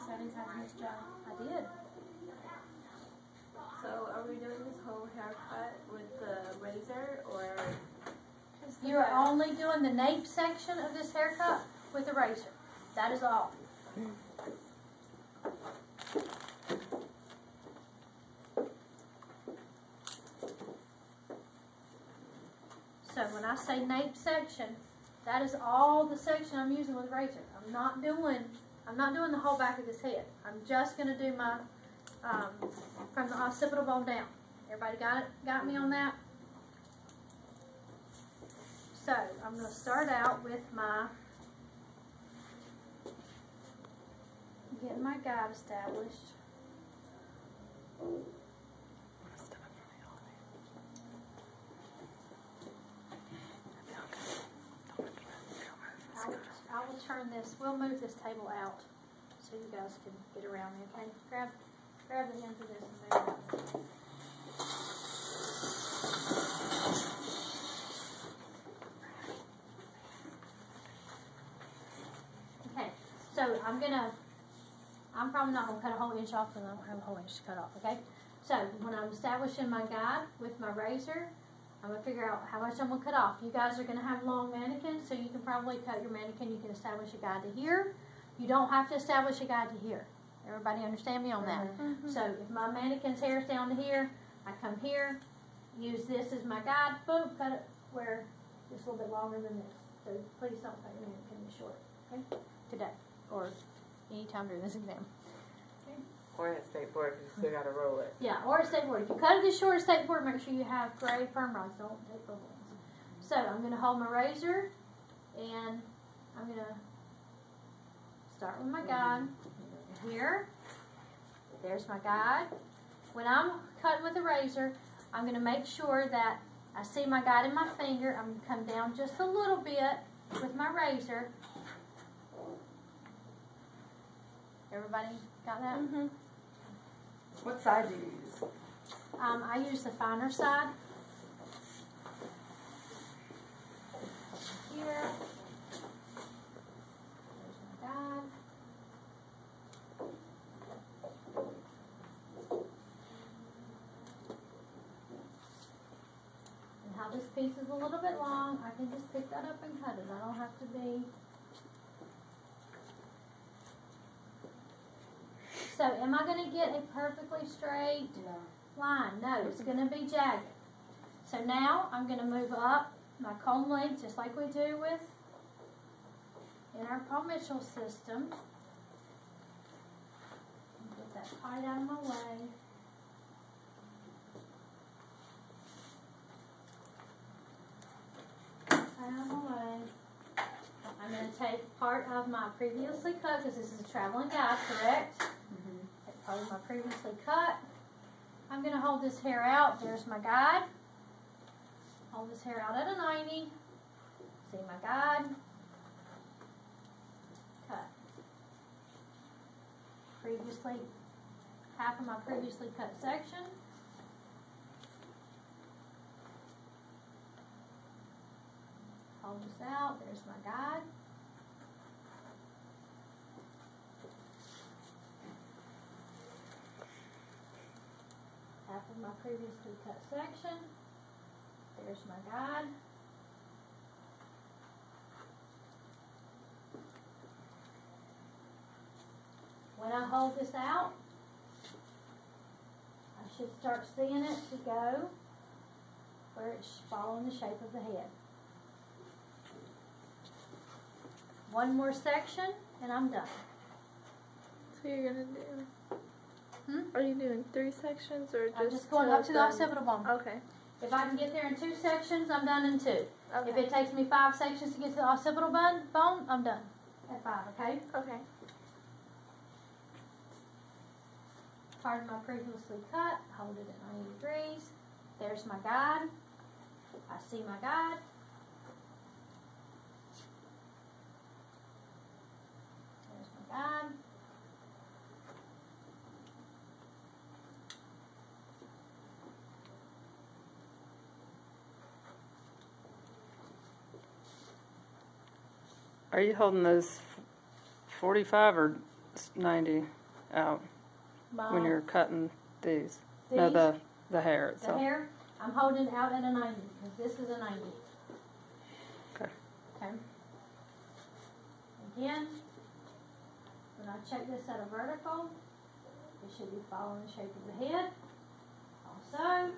studies how to use gel. I did. So are we doing this whole haircut with the razor or just the You're back? only doing the nape section of this haircut with a razor. That is all. So when I say nape section, that is all the section I'm using with a razor. I'm not doing the whole back of this head. I'm just going to do my from the occipital bone down. Everybody got me on that? So I'm going to start out with my getting my guide established. I will turn this. We'll move this table out so you guys can get around me. Okay, grab the end of this and move it out. Okay, so I'm probably not going to cut a whole inch off because I don't have a whole inch to cut off, okay? So when I'm establishing my guide with my razor, I'm going to figure out how much I'm going to cut off. You guys are going to have long mannequins, so you can probably cut your mannequin. You can establish a guide to here. You don't have to establish a guide to here. Everybody understand me on that? Mm-hmm. So if my mannequin's hair is down to here, I come here, use this as my guide, boom, cut it where it's a little bit longer than this. So please don't cut your mannequin this short, okay? Today, or anytime during this exam. Okay? Or at state board because you still got to roll it. Yeah, or a state board. If you cut it this short at state board, make sure you have gray perm rods. Don't take bubble ones. So I'm going to hold my razor, and I'm going to start with my guide. Here, there's my guide. When I'm cutting with a razor, I'm going to make sure that I see my guide in my finger. I'm going to come down just a little bit with my razor. Everybody got that? Mm-hmm. What side do you use? I use the finer side. Here. There's my guide. And how this piece is a little bit long, I can just pick that up and cut it. I don't have to be. So am I going to get a perfectly straight line? No, it's going to be jagged. So now I'm going to move up my comb length just like we do with in our Paul Mitchell system. Get that part out of my way. Out of my way. I'm going to take part of my previously cut because this is a traveling guide, correct? Take part of my previously cut. I'm going to hold this hair out. There's my guide. Hold this hair out at a 90. See my guide. Cut. Half of my previously cut section. Hold this out. There's my guide. Half of my previously cut section. There's my guide. When I hold this out, I should start seeing it to go where it's following the shape of the head. One more section and I'm done. So you're gonna do? Hmm? Are you doing 3 sections or just? I'm just going up to the occipital bone. Okay. If I can get there in 2 sections, I'm done in 2. Okay. If it takes me 5 sections to get to the occipital bone, I'm done at 5. Okay. Okay. Part of my previously cut, hold it at 90 degrees. There's my guide. I see my guide. There's my guide. Are you holding those 45 or 90 out when you're cutting these. No, These? the hair The itself. hair, I'm holding out at a 90 because this is a 90. Okay. Okay. Again, when I check this at a vertical, it should be following the shape of the head. Also,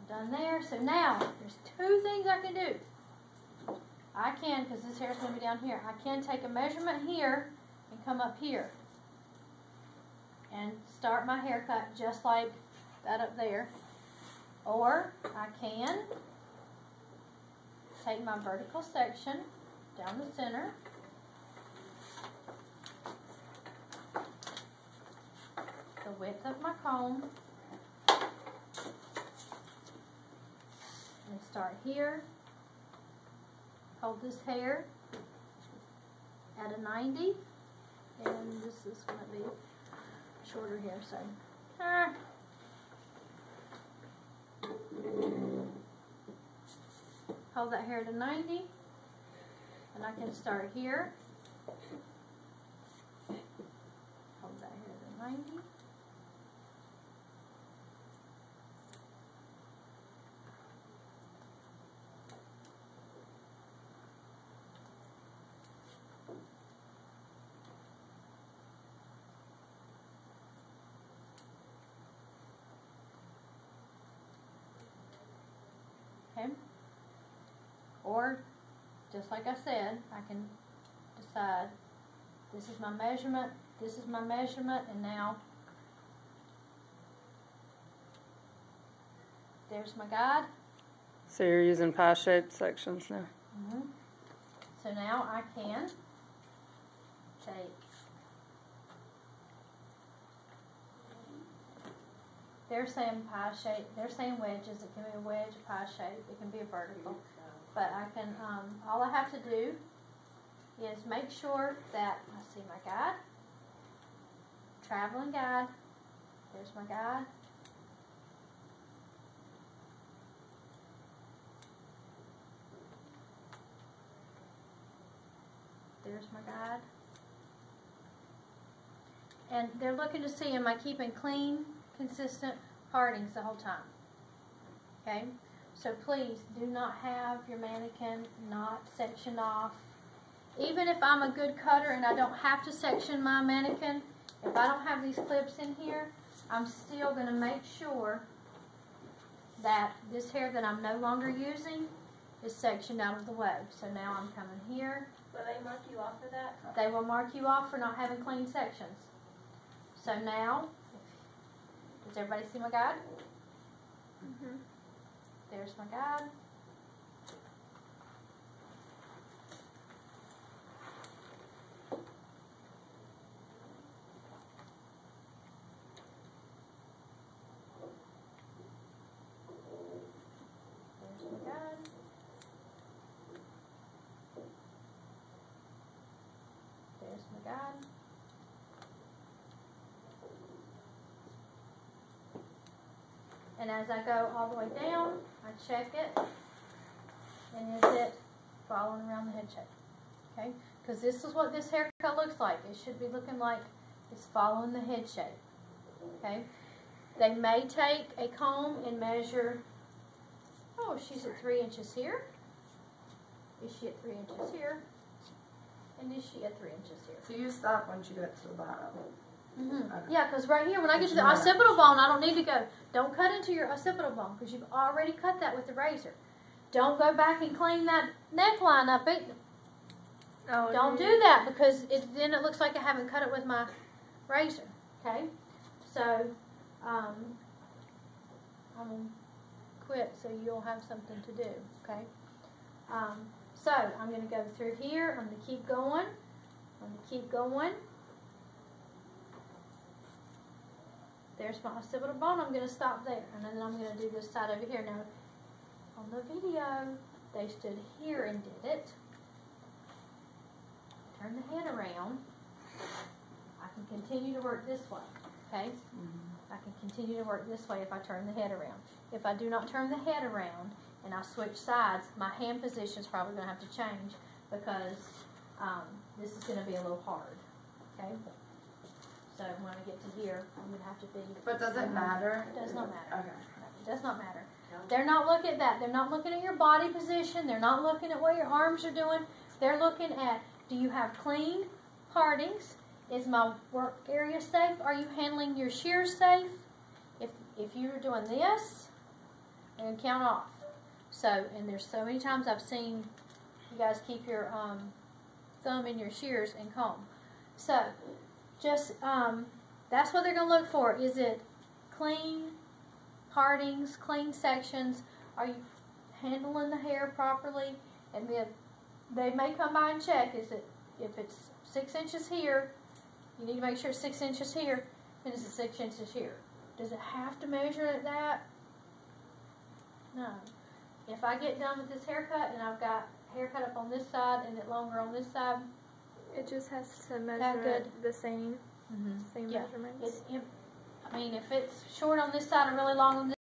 done there. So now, there's two things I can do. I can, because this hair is going to be down here, I can take a measurement here and come up here and start my haircut just like that up there. Or I can take my vertical section down the center, the width of my comb, and start here. Hold this hair at a 90, and this is going to be shorter here, so hold that hair to 90, and I can start here. Hold that hair to 90. Okay. Or, just like I said, I can decide this is my measurement, and now there's my guide. So you're using pie-shaped sections now. Mm-hmm. So now I can take, they're saying pie shape, they're saying wedges. It can be a wedge, a pie shape, it can be a vertical. But I can, all I have to do is make sure that I see my guide, traveling guide, there's my guide. There's my guide. And they're looking to see, am I keeping clean, consistent partings the whole time? Okay? So please do not have your mannequin not sectioned off. Even if I'm a good cutter and I don't have to section my mannequin, if I don't have these clips in here, I'm still going to make sure that this hair that I'm no longer using is sectioned out of the way. So now I'm coming here. Will they mark you off for that? They will mark you off for not having clean sections. So now, does everybody see my guide? Mm-hmm. There's my guide. There's my guide. There's my guide. And as I go all the way down, I check it, and is it following around the head shape? Okay, because this is what this haircut looks like. It should be looking like it's following the head shape. Okay, they may take a comb and measure. Oh, she's at 3 inches here. Is she at 3 inches here? And is she at 3 inches here? So you stop once you get to the bottom. Mm-hmm. Okay. Yeah, because right here, when I get to the occipital bone, I don't need to go. Don't cut into your occipital bone because you've already cut that with the razor. Don't go back and clean that neckline up. Oh, Don't do that because then it looks like I haven't cut it with my razor. Okay? So, I'm going to quit so you'll have something to do. Okay? So, I'm going to go through here. I'm going to keep going. There's my occipital bone. I'm going to stop there. And then I'm going to do this side over here. Now, on the video, they stood here and did it. Turn the head around. I can continue to work this way. Okay? I can continue to work this way if I turn the head around. If I do not turn the head around and I switch sides, my hand position is probably going to have to change because this is going to be a little hard. Okay? So when I get to here, I'm going to have to be... But does it matter? It does not matter. Okay. It does not matter. They're not looking at that. They're not looking at your body position. They're not looking at what your arms are doing. They're looking at, do you have clean partings? Is my work area safe? Are you handling your shears safe? If you're doing this, and count off. So, and there's so many times I've seen you guys keep your thumb in your shears and comb. So, just, that's what they're going to look for. Is it clean partings, clean sections? Are you handling the hair properly? And then they may come by and check. Is it, if it's 6 inches here, you need to make sure it's 6 inches here, and is it 6 inches here? Does it have to measure at that? No. If I get done with this haircut and I've got haircut up on this side and it longer on this side, It just has to That measure good? the same yeah, measurements. I mean, if it's short on this side and really long on this